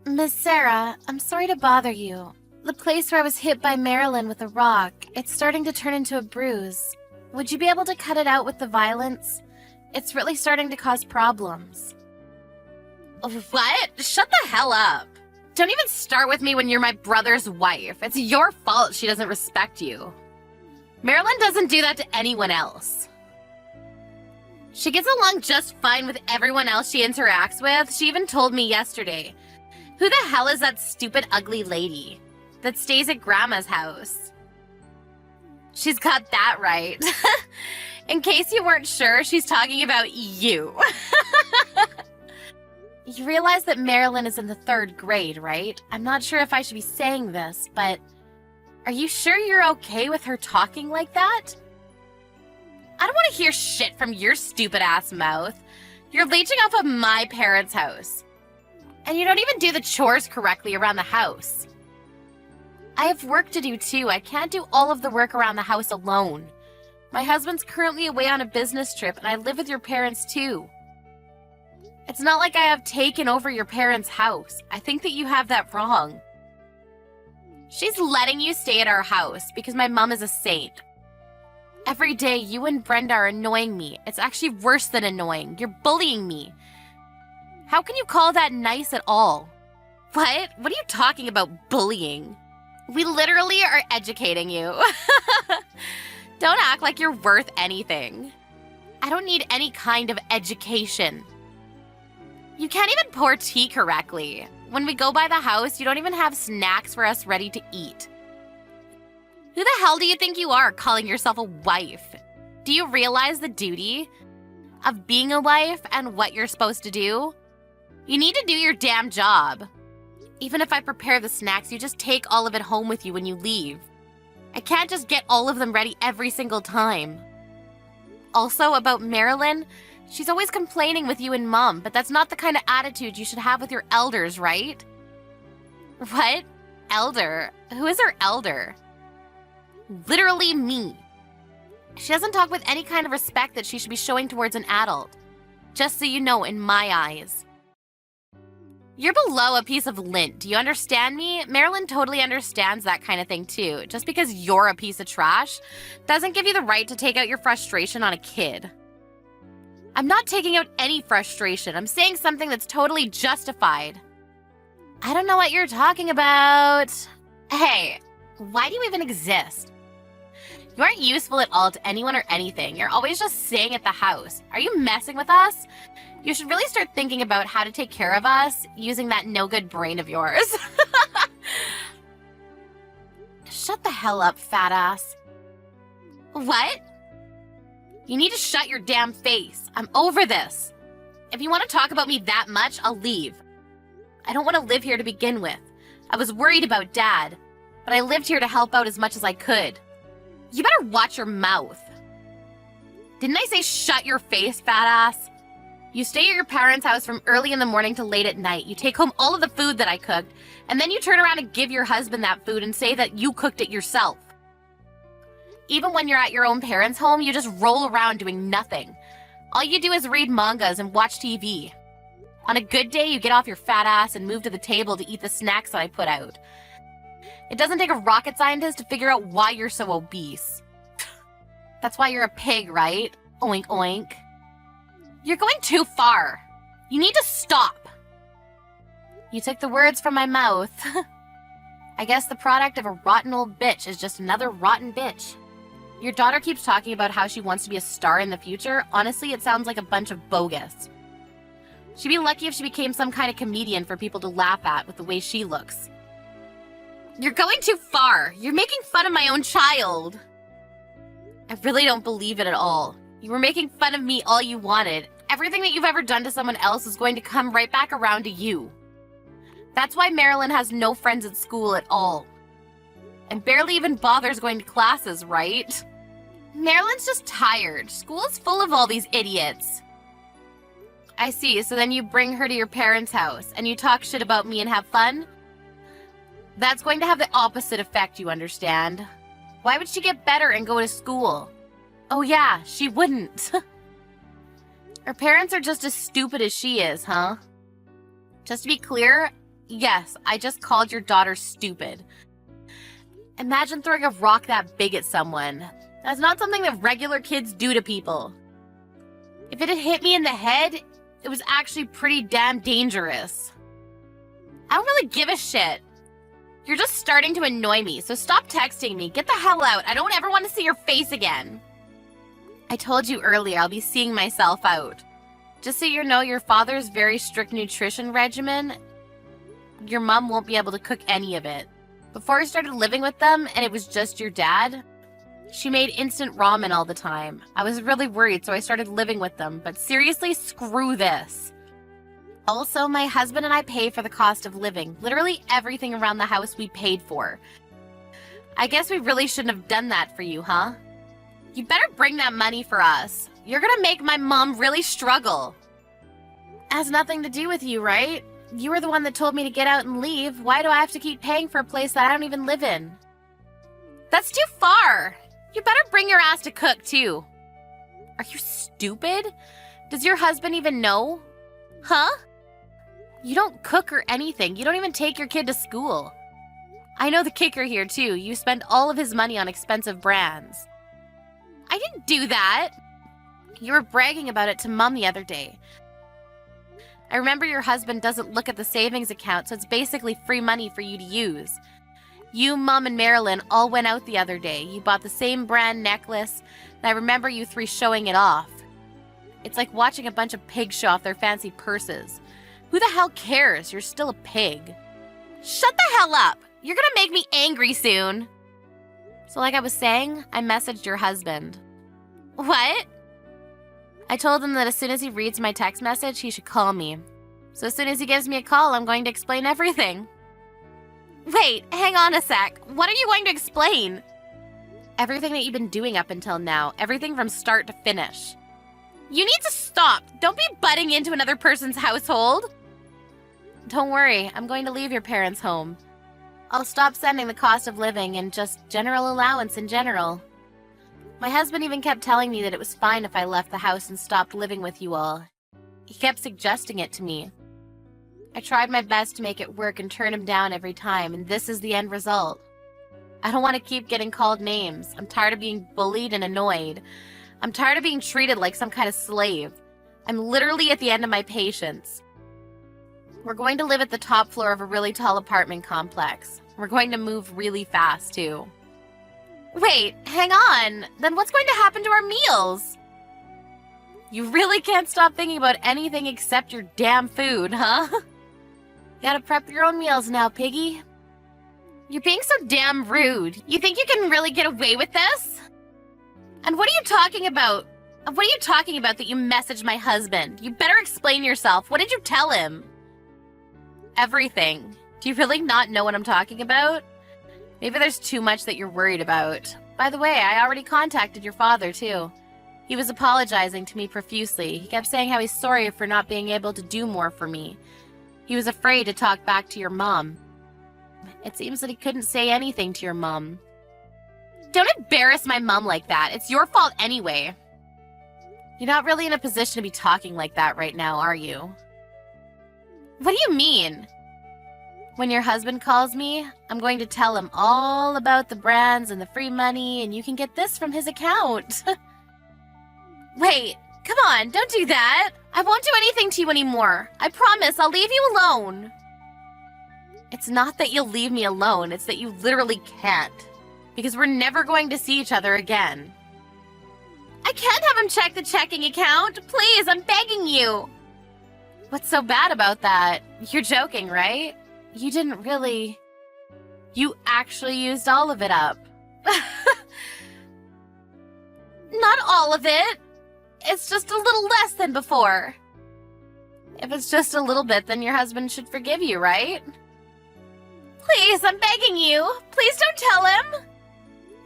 Miss Sarah, I'm sorry to bother you. The place where I was hit by Marilyn with a rock, it's starting to turn into a bruise. Would you be able to cut it out with the violence? It's really starting to cause problems. What? Shut the hell up. Don't even start with me when you're my brother's wife. It's your fault she doesn't respect you. Marilyn doesn't do that to anyone else. She gets along just fine with everyone else she interacts with. She even told me yesterday. Who the hell is that stupid ugly lady that stays at Grandma's house? She's got that right. In case you weren't sure, she's talking about you. You realize that Marilyn is in the 3rd grade, right? I'm not sure if I should be saying this, but are you sure you're okay with her talking like that? I don't want to hear shit from your stupid-ass mouth. You're leeching off of my parents' house. And you don't even do the chores correctly around the house. I have work to do too. I can't do all of the work around the house alone. My husband's currently away on a business trip, and I live with your parents too. It's not like I have taken over your parents' house. I think that you have that wrong. She's letting you stay at our house because my mom is a saint. Every day, you and Brenda are annoying me. It's actually worse than annoying. You're bullying me. How can you call that nice at all? What? What are you talking about, bullying? We literally are educating you. Don't act like you're worth anything. I don't need any kind of education. You can't even pour tea correctly. When we go by the house, you don't even have snacks for us ready to eat. Who the hell do you think you are, calling yourself a wife? Do you realize the duty of being a wife and what you're supposed to do? You need to do your damn job. Even if I prepare the snacks, you just take all of it home with you when you leave. I can't just get all of them ready every single time. Also, about Marilyn, she's always complaining with you and Mom, but that's not the kind of attitude you should have with your elders, right? What? Elder? Who is her elder? Literally me. She doesn't talk with any kind of respect that she should be showing towards an adult. Just so you know, in my eyes. You're below a piece of lint. Do you understand me? Marilyn totally understands that kind of thing too. Just because you're a piece of trash doesn't give you the right to take out your frustration on a kid. I'm not taking out any frustration. I'm saying something that's totally justified. I don't know what you're talking about. Hey, why do you even exist? You aren't useful at all to anyone or anything. You're always just staying at the house. Are you messing with us? You should really start thinking about how to take care of us using that no-good brain of yours. Shut the hell up, fat ass. What? You need to shut your damn face. I'm over this. If you want to talk about me that much, I'll leave. I don't want to live here to begin with. I was worried about Dad, but I lived here to help out as much as I could. You better watch your mouth. Didn't I say shut your face, fat ass? You stay at your parents' house from early in the morning to late at night. You take home all of the food that I cooked, and then you turn around and give your husband that food and say that you cooked it yourself. Even when you're at your own parents' home, you just roll around doing nothing. All you do is read mangas and watch TV. On a good day, you get off your fat ass and move to the table to eat the snacks that I put out. It doesn't take a rocket scientist to figure out why you're so obese. That's why you're a pig, right? Oink, oink. You're going too far. You need to stop. You took the words from my mouth. I guess the product of a rotten old bitch is just another rotten bitch. Your daughter keeps talking about how she wants to be a star in the future. Honestly, it sounds like a bunch of bogus. She'd be lucky if she became some kind of comedian for people to laugh at with the way she looks. You're going too far. You're making fun of my own child. I really don't believe it at all. You were making fun of me all you wanted. Everything that you've ever done to someone else is going to come right back around to you. That's why Marilyn has no friends at school at all. And barely even bothers going to classes, right? Marilyn's just tired. School is full of all these idiots. I see, so then you bring her to your parents' house and you talk shit about me and have fun? That's going to have the opposite effect, you understand? Why would she get better and go to school? Oh yeah, she wouldn't. Her parents are just as stupid as she is, huh? Just to be clear, Yes, I just called your daughter stupid. Imagine throwing a rock that big at someone. That's not something that regular kids do to people. If it had hit me in the head, it was actually pretty damn dangerous. I don't really give a shit. You're just starting to annoy me, so stop texting me. Get the hell out. I don't ever want to see your face again. I told you earlier I'll be seeing myself out. Just so you know, your father's very strict nutrition regimen, your mom won't be able to cook any of it. Before I started living with them and it was just your dad, she made instant ramen all the time. I was really worried, so I started living with them. But seriously, screw this. Also, my husband and I pay for the cost of living. Literally everything around the house we paid for. I guess we really shouldn't have done that for you, huh? You better bring that money for us. You're gonna make my mom really struggle. Has nothing to do with you, right? You were the one that told me to get out and leave. Why do I have to keep paying for a place that I don't even live in? That's too far. You better bring your ass to cook, too. Are you stupid? Does your husband even know? Huh? You don't cook or anything. You don't even take your kid to school. I know the kicker here, too. You spend all of his money on expensive brands. I didn't do that. You were bragging about it to Mom the other day. I remember your husband doesn't look at the savings account, so it's basically free money for you to use. You, Mom, and Marilyn all went out the other day. You bought the same brand necklace, and I remember you three showing it off. It's like watching a bunch of pigs show off their fancy purses. Who the hell cares? You're still a pig. Shut the hell up! You're gonna make me angry soon. So like I was saying, I messaged your husband. What? I told him that as soon as he reads my text message, he should call me. So as soon as he gives me a call, I'm going to explain everything. Wait, hang on a sec. What are you going to explain? Everything that you've been doing up until now. Everything from start to finish. You need to stop. Don't be butting into another person's household. Don't worry, I'm going to leave your parents' home. I'll stop sending the cost of living and just general allowance in general. My husband even kept telling me that it was fine if I left the house and stopped living with you all. He kept suggesting it to me. I tried my best to make it work and turn him down every time, and this is the end result. I don't want to keep getting called names. I'm tired of being bullied and annoyed. I'm tired of being treated like some kind of slave. I'm literally at the end of my patience. We're going to live at the top floor of a really tall apartment complex. We're going to move really fast, too. Wait, hang on. Then what's going to happen to our meals? You really can't stop thinking about anything except your damn food, huh? Gotta prep your own meals now, piggy. You're being so damn rude. You think you can really get away with this? And what are you talking about? What are you talking about that you messaged my husband? You better explain yourself. What did you tell him? Everything. Do you really not know what I'm talking about? Maybe there's too much that you're worried about. By the way, I already contacted your father, too. He was apologizing to me profusely. He kept saying how he's sorry for not being able to do more for me. He was afraid to talk back to your mom. It seems that he couldn't say anything to your mom. Don't embarrass my mom like that. It's your fault anyway. You're not really in a position to be talking like that right now, are you? What do you mean? When your husband calls me, I'm going to tell him all about the brands and the free money, and you can get this from his account. Wait, come on, don't do that. I won't do anything to you anymore. I promise, I'll leave you alone. It's not that you'll leave me alone, it's that you literally can't. Because we're never going to see each other again. I can't have him check the checking account. Please, I'm begging you. What's so bad about that? You're joking, right? You didn't really... You actually used all of it up. Not all of it. It's just a little less than before. If it's just a little bit, then your husband should forgive you, right? Please, I'm begging you. Please don't tell him.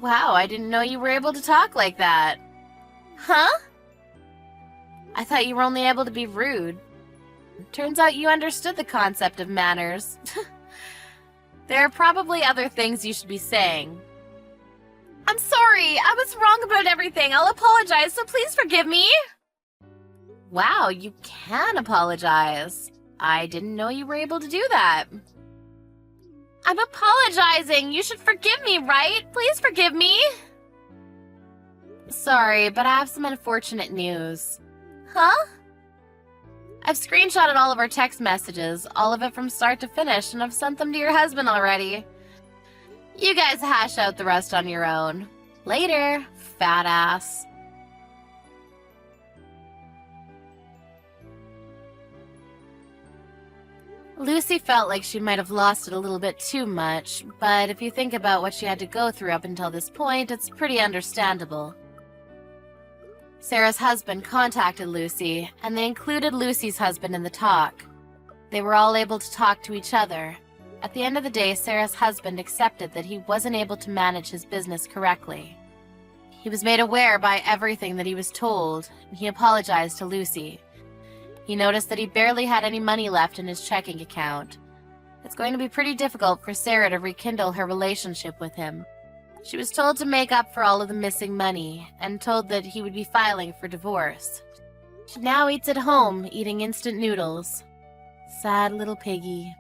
Wow, I didn't know you were able to talk like that. Huh? I thought you were only able to be rude. Turns out you understood the concept of manners. There are probably other things you should be saying. I'm sorry, I was wrong about everything. I'll apologize, so please forgive me. Wow, you can apologize. I didn't know you were able to do that. I'm apologizing. You should forgive me, right? Please forgive me. Sorry, but I have some unfortunate news. Huh? I've screenshotted all of our text messages, all of it from start to finish, and I've sent them to your husband already. You guys hash out the rest on your own. Later, fat ass. Lucy felt like she might have lost it a little bit too much, but if you think about what she had to go through up until this point, it's pretty understandable. Sarah's husband contacted Lucy, and they included Lucy's husband in the talk. They were all able to talk to each other. At the end of the day, Sarah's husband accepted that he wasn't able to manage his business correctly. He was made aware by everything that he was told, and he apologized to Lucy. He noticed that he barely had any money left in his checking account. It's going to be pretty difficult for Sarah to rekindle her relationship with him. She was told to make up for all of the missing money, and told that he would be filing for divorce. She now eats at home, eating instant noodles. Sad little piggy.